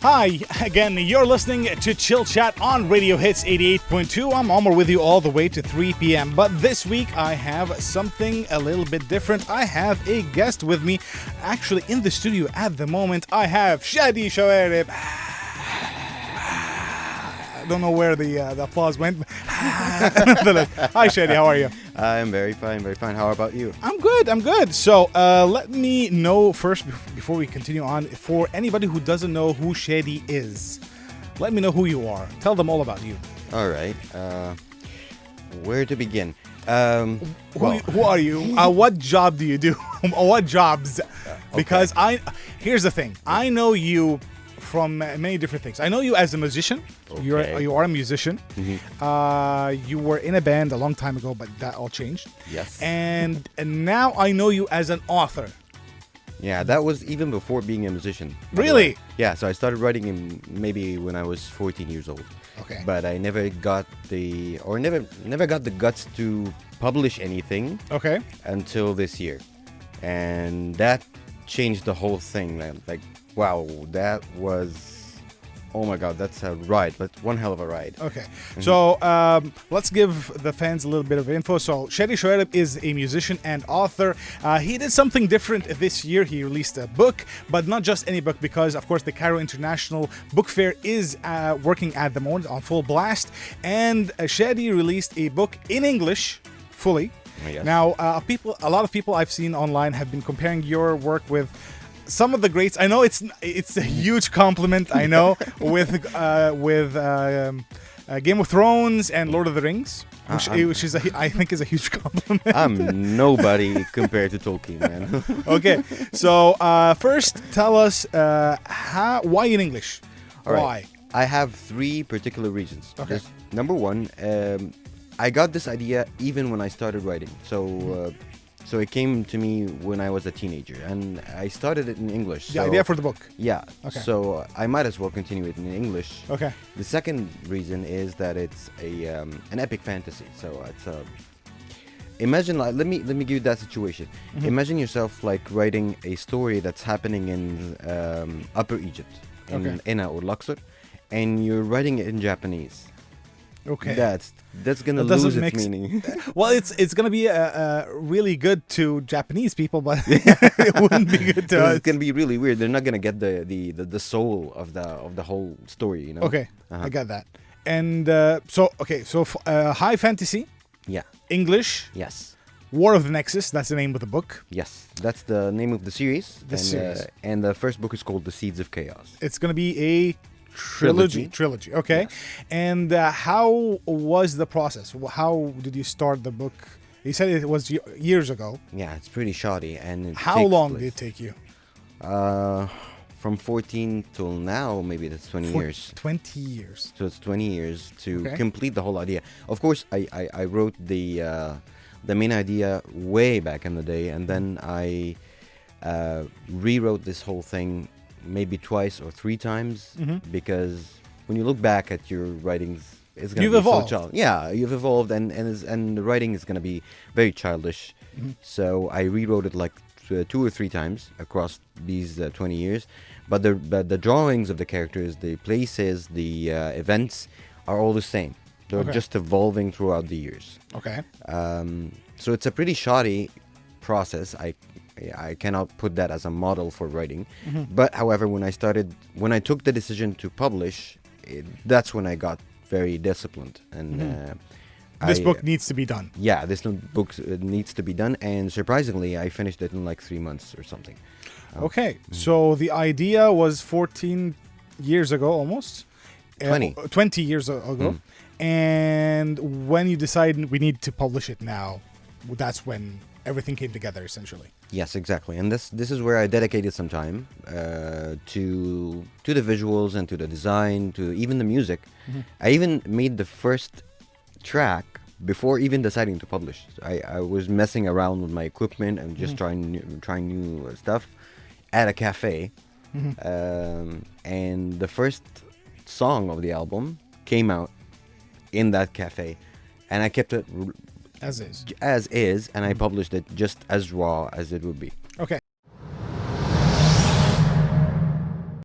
Hi, again, you're listening to Chill Chat on Radio Hits 88.2. I'm Omar with you all the way to 3 p.m. But this week I have something a little bit different. I have a guest with me. Actually, in the studio at the moment, I have Shadi Shawarib. I don't know where the applause went. Hi, Shadi, how are you? I'm very fine, very fine. How about you? I'm good. So let me know first, before we continue on, for anybody who doesn't know who Shadi is, let me know who you are. Tell them all about you. All right. Where to begin? Who are you? What job do you do? What jobs? Because here's the thing. I know you from many different things. I know you as a musician. Okay. You are a musician. Mm-hmm. You were in a band a long time ago, but that all changed. Yes. And now I know you as an author. Yeah, that was even before being a musician. Really? Yeah, so I started writing maybe when I was 14 years old. Okay. But I never got never got the guts to publish anything. Okay. Until this year. And that changed the whole thing, man. Like, wow, that was... Oh my God, that's a ride. That's one hell of a ride. Okay. So let's give the fans a little bit of info. So Shadi Shawarib is a musician and author. He did something different this year. He released a book, but not just any book, because of course the Cairo International Book Fair is working at the moment on full blast. And Shadi released a book in English fully. Yes. Now, a lot of people I've seen online have been comparing your work with some of the greats. I know it's a huge compliment. I know with Game of Thrones and Lord of the Rings, which is I think is a huge compliment. I'm nobody compared to Tolkien, man. Okay, so first tell us why in English? All right. Why? I have three particular reasons. Okay. Number one, I got this idea even when I started writing. So it came to me when I was a teenager, and I started it in English. The idea for the book. Yeah. Okay. So I might as well continue it in English. Okay. The second reason is that it's an epic fantasy. So it's imagine, like, let me give you that situation. Mm-hmm. Imagine yourself like writing a story that's happening in Upper Egypt, in Ena or Luxor, and you're writing it in Japanese. Okay. That's gonna lose its meaning. Well, it's gonna be really good to Japanese people, but it wouldn't be good to us. It's gonna be really weird. They're not gonna get the soul of the whole story. You know. Okay, I got that. And so high fantasy. Yeah. English. Yes. War of the Nexus. That's the name of the book. Yes, that's the name of the series. Series. And the first book is called The Seeds of Chaos. It's gonna be a trilogy. Okay. Yes. And how was the process? How did you start the book? You said it was years ago. Yeah, it's pretty shoddy. And how long did it take you? From 14 till now, maybe that's 20 years. 20 years. So it's 20 years to complete the whole idea. Of course, I wrote the main idea way back in the day, and then I rewrote this whole thing maybe twice or three times, because when you look back at your writings, it's going to be evolved. so childish. Yeah, you've evolved, and the writing is going to be very childish. So I rewrote it like 2 or 3 times across these 20 years. But the drawings of the characters, the places, the events are all the same. They're just evolving throughout the years. Okay. So it's a pretty shoddy process. I cannot put that as a model for writing. But however, when I took the decision to publish, that's when I got very disciplined. And this book needs to be done. Yeah, this book needs to be done. And surprisingly, I finished it in like 3 months or something. Okay. So the idea was 14 years ago almost. 20 years ago. And when you decided we need to publish it now, that's when everything came together, essentially. Yes, exactly. And this is where I dedicated some time to the visuals and to the design, to even the music. I even made the first track before even deciding to publish. I was messing around with my equipment and just trying new stuff at a cafe. And the first song of the album came out in that cafe, and I kept it as is, and I published it just as raw as it would be.